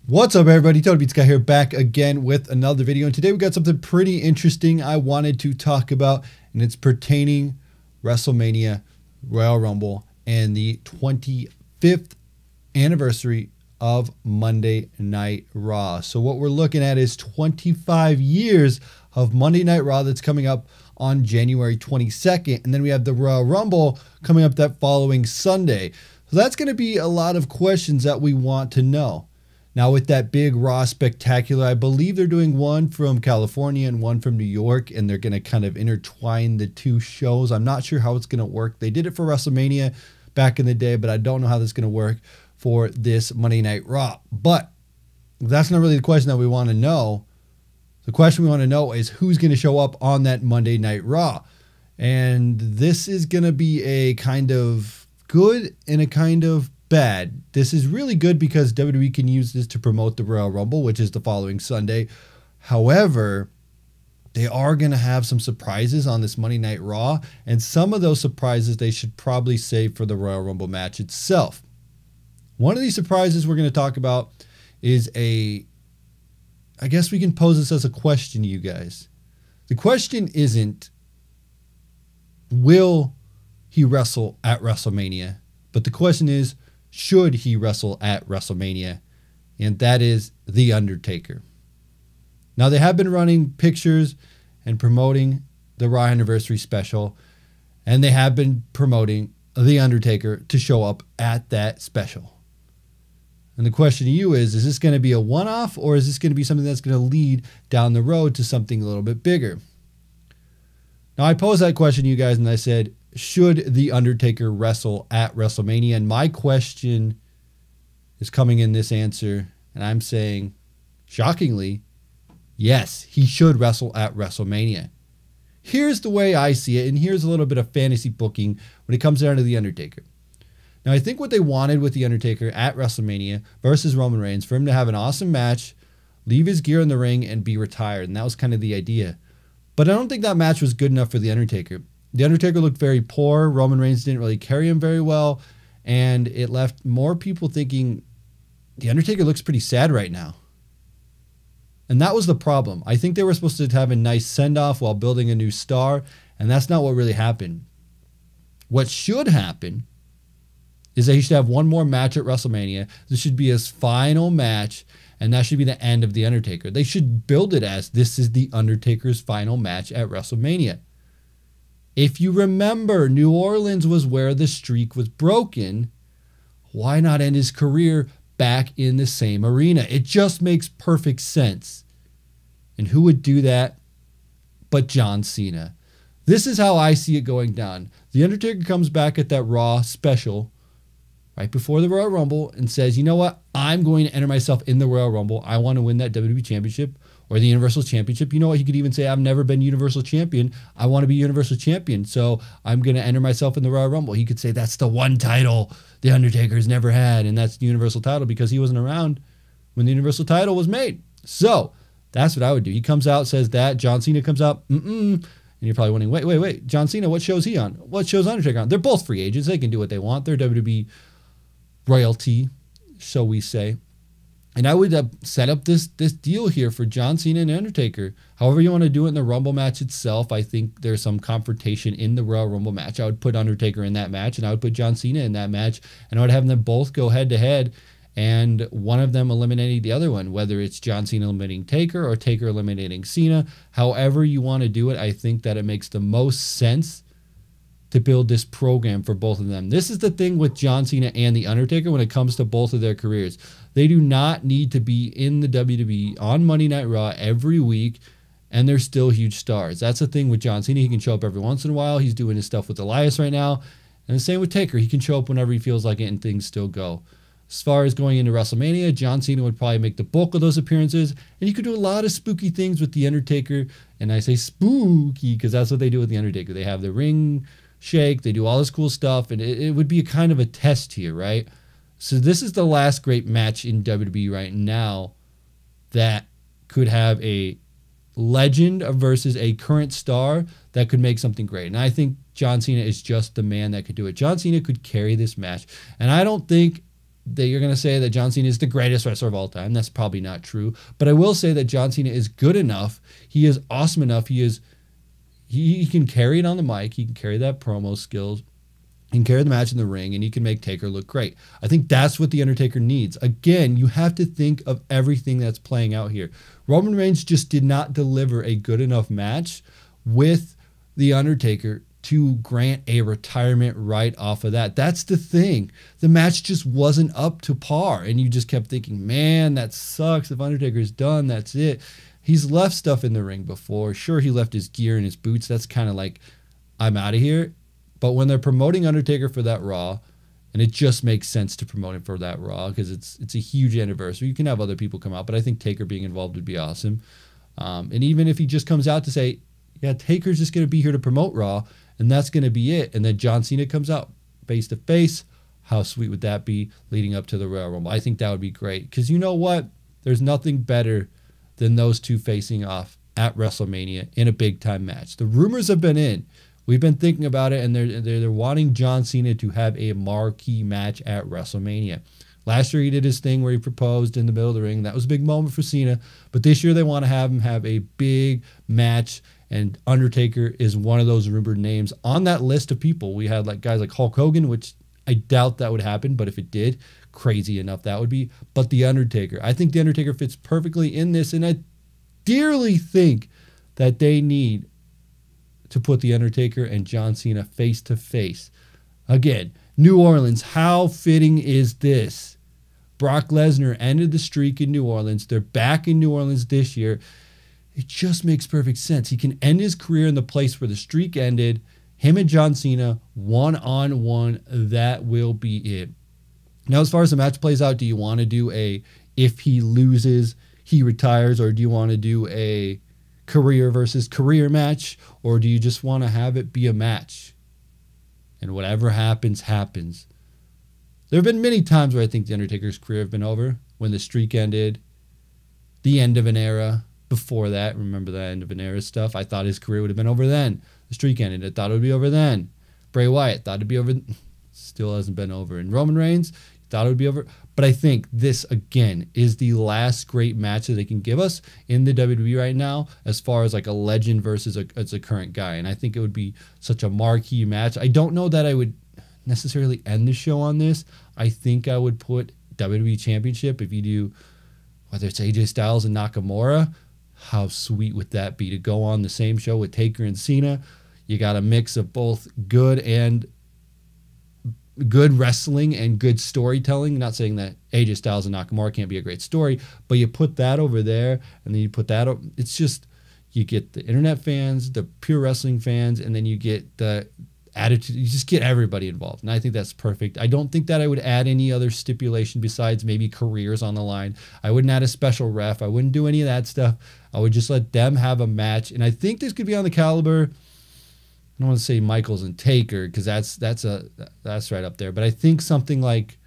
What's up, everybody? TonyPizzaGuy here, back again with another video. And today we got something pretty interesting I wanted to talk about, and it's pertaining WrestleMania, Royal Rumble, and the 25th anniversary of Monday Night Raw. So what we're looking at is 25 years of Monday Night Raw that's coming up on January 22nd. And then we have the Royal Rumble coming up that following Sunday. So that's going to be a lot of questions that we want to know. Now, with that big Raw Spectacular, I believe they're doing one from California and one from New York, and they're going to kind of intertwine the two shows. I'm not sure how it's going to work. They did it for WrestleMania back in the day, but I don't know how this is going to work for this Monday Night Raw. But that's not really the question that we want to know. The question we want to know is who's going to show up on that Monday Night Raw. And this is going to be a kind of good and a kind of bad. This is really good because WWE can use this to promote the Royal Rumble, which is the following Sunday. However, they are going to have some surprises on this Monday Night Raw, and some of those surprises they should probably save for the Royal Rumble match itself. One of these surprises we're going to talk about is I guess we can pose this as a question to you guys. The question isn't, will he wrestle at WrestleMania? But the question is, should he wrestle at WrestleMania? And that is The Undertaker. Now, they have been running pictures and promoting the Raw Anniversary Special, and they have been promoting The Undertaker to show up at that special. And the question to you is this going to be a one-off, or is this going to be something that's going to lead down the road to something a little bit bigger? Now, I posed that question to you guys, and I said, should The Undertaker wrestle at WrestleMania? And my question is coming in this answer, and I'm saying, shockingly, yes, he should wrestle at WrestleMania. Here's the way I see it, and here's a little bit of fantasy booking when it comes down to The Undertaker. Now, I think what they wanted with The Undertaker at WrestleMania versus Roman Reigns, for him to have an awesome match, leave his gear in the ring, and be retired, and that was kind of the idea. But I don't think that match was good enough for The Undertaker. The Undertaker looked very poor. Roman Reigns didn't really carry him very well. And it left more people thinking, The Undertaker looks pretty sad right now. And that was the problem. I think they were supposed to have a nice send-off while building a new star. And that's not what really happened. What should happen is that he should have one more match at WrestleMania. This should be his final match. And that should be the end of The Undertaker. They should build it as this is The Undertaker's final match at WrestleMania. If you remember, New Orleans was where the streak was broken. Why not end his career back in the same arena? It just makes perfect sense. And who would do that but John Cena? This is how I see it going down. The Undertaker comes back at that Raw special right before the Royal Rumble and says, you know what? I'm going to enter myself in the Royal Rumble. I want to win that WWE Championship or the Universal Championship. You know what? He could even say, I've never been Universal Champion. I want to be Universal Champion. So I'm going to enter myself in the Royal Rumble. He could say that's the one title The Undertaker's never had, and that's the Universal title because he wasn't around when the Universal title was made. So that's what I would do. He comes out, says that. John Cena comes out, and you're probably wondering, wait. John Cena, what show's he on? What show's Undertaker on? They're both free agents. They can do what they want. They're WWE royalty, so we say. And I would set up this deal here for John Cena and Undertaker. However you want to do it in the Rumble match itself, I think there's some confrontation in the Royal Rumble match. I would put Undertaker in that match, and I would put John Cena in that match, and I would have them both go head-to-head, and one of them eliminating the other one, whether it's John Cena eliminating Taker or Taker eliminating Cena. However you want to do it, I think that it makes the most sense to build this program for both of them. This is the thing with John Cena and The Undertaker when it comes to both of their careers. They do not need to be in the WWE on Monday Night Raw every week, and they're still huge stars. That's the thing with John Cena. He can show up every once in a while. He's doing his stuff with Elias right now. And the same with Taker. He can show up whenever he feels like it, and things still go. As far as going into WrestleMania, John Cena would probably make the bulk of those appearances, and you could do a lot of spooky things with The Undertaker. And I say spooky because that's what they do with The Undertaker. They have the ring shake, they do all this cool stuff, and it would be a kind of a test here, right? So this is the last great match in WWE right now that could have a legend versus a current star that could make something great. And I think John Cena is just the man that could do it. John Cena could carry this match. And I don't think You're going to say that John Cena is the greatest wrestler of all time. That's probably not true. But I will say that John Cena is good enough. He is awesome enough. He can carry it on the mic. He can carry that promo skills. He can carry the match in the ring, and he can make Taker look great. I think that's what The Undertaker needs. Again, you have to think of everything that's playing out here. Roman Reigns just did not deliver a good enough match with The Undertaker to grant a retirement right off of that. That's the thing. The match just wasn't up to par, and you just kept thinking, man, that sucks. If Undertaker's done, that's it. He's left stuff in the ring before. Sure, he left his gear and his boots. That's kind of like, I'm out of here. But when they're promoting Undertaker for that Raw, and it just makes sense to promote him for that Raw because it's a huge anniversary. You can have other people come out, but I think Taker being involved would be awesome. And even if he just comes out to say, yeah, Taker's just going to be here to promote Raw, and that's going to be it. And then John Cena comes out face to face. How sweet would that be leading up to the Royal Rumble? I think that would be great. Because you know what? There's nothing better than those two facing off at WrestleMania in a big-time match. The rumors have been in. We've been thinking about it, and they're wanting John Cena to have a marquee match at WrestleMania. Last year he did his thing where he proposed in the middle of the ring. That was a big moment for Cena. But this year they want to have him have a big match, and Undertaker is one of those rumored names on that list of people. We had like guys like Hulk Hogan, which I doubt that would happen, but if it did, crazy enough that would be. But The Undertaker. I think The Undertaker fits perfectly in this, and I dearly think that they need to put The Undertaker and John Cena face to face. Again, New Orleans, how fitting is this? Brock Lesnar ended the streak in New Orleans. They're back in New Orleans this year. It just makes perfect sense. He can end his career in the place where the streak ended. Him and John Cena, one-on-one, that will be it. Now, as far as the match plays out, do you want to do a, if he loses, he retires, or do you want to do a career versus career match, or do you just want to have it be a match? And whatever happens, happens. There have been many times where I think The Undertaker's career have been over. When the streak ended, the end of an era. Before that, remember the end of an era stuff? I thought his career would have been over then. The streak ended. I thought it would be over then. Bray Wyatt thought it'd be over. Still hasn't been over. And Roman Reigns thought it would be over. But I think this, again, is the last great match that they can give us in the WWE right now as far as like a legend versus a current guy. And I think it would be such a marquee match. I don't know that I would necessarily end the show on this. I think I would put WWE Championship if you do, whether it's AJ Styles and Nakamura. How sweet would that be to go on the same show with Taker and Cena? You got a mix of both good wrestling and good storytelling. Not saying that AJ Styles and Nakamura can't be a great story, but you put that over there, and then you put that over. It's just, you get the internet fans, the pure wrestling fans, and then you get the attitude. You just get everybody involved, and I think that's perfect. I don't think that I would add any other stipulation besides maybe careers on the line. I wouldn't add a special ref. I wouldn't do any of that stuff. I would just let them have a match, and I think this could be on the caliber. I don't want to say Michaels and Taker because that's right up there, but I think something like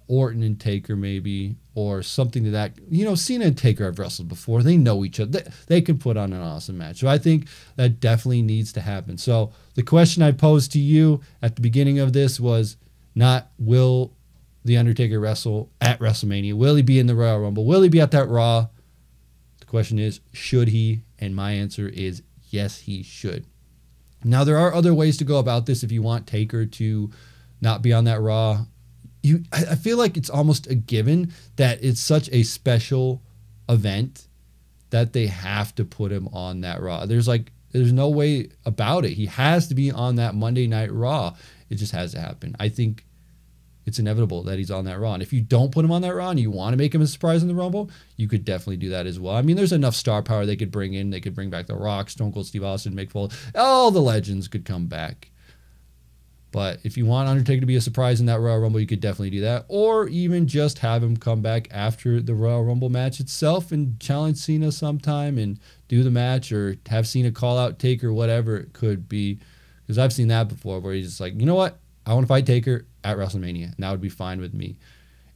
Orton and Taker maybe, or something to that. You know, Cena and Taker have wrestled before. They know each other. They can put on an awesome match. So I think that definitely needs to happen. So the question I posed to you at the beginning of this was not, will The Undertaker wrestle at WrestleMania? Will he be in the Royal Rumble? Will he be at that Raw? The question is, should he? And my answer is yes, he should. Now, there are other ways to go about this if you want Taker to not be on that Raw. I feel like it's almost a given that it's such a special event that they have to put him on that Raw. There's no way about it. He has to be on that Monday Night Raw. It just has to happen. I think it's inevitable that he's on that Raw. And if you don't put him on that Raw and you want to make him a surprise in the Rumble, you could definitely do that as well. I mean, there's enough star power they could bring in. They could bring back The Rock, Stone Cold Steve Austin, Mick Foley. All the legends could come back. But if you want Undertaker to be a surprise in that Royal Rumble, you could definitely do that. Or even just have him come back after the Royal Rumble match itself and challenge Cena sometime and do the match, or have Cena call out Taker, whatever it could be. Because I've seen that before where he's just like, you know what? I want to fight Taker at WrestleMania. And that would be fine with me.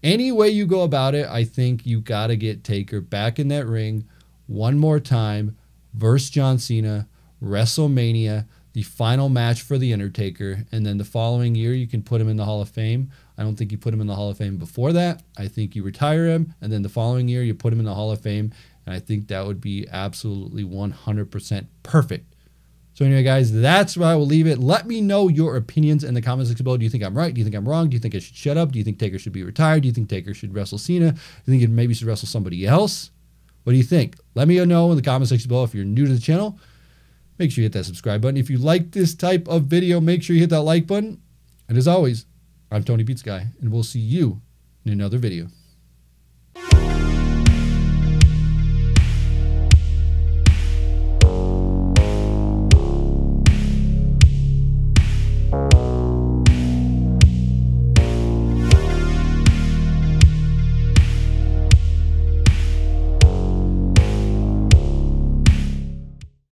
Any way you go about it, I think you got to get Taker back in that ring one more time versus John Cena, WrestleMania, the final match for The Undertaker, and then the following year you can put him in the Hall of Fame. I don't think you put him in the Hall of Fame before that. I think you retire him, and then the following year you put him in the Hall of Fame, and I think that would be absolutely 100% perfect. So anyway, guys, that's where I will leave it. Let me know your opinions in the comments section below. Do you think I'm right? Do you think I'm wrong? Do you think I should shut up? Do you think Taker should be retired? Do you think Taker should wrestle Cena? Do you think he maybe should wrestle somebody else? What do you think? Let me know in the comment section below. If you're new to the channel, make sure you hit that subscribe button. If you like this type of video, make sure you hit that like button. And as always, I'm TonyPizzaGuy, and we'll see you in another video.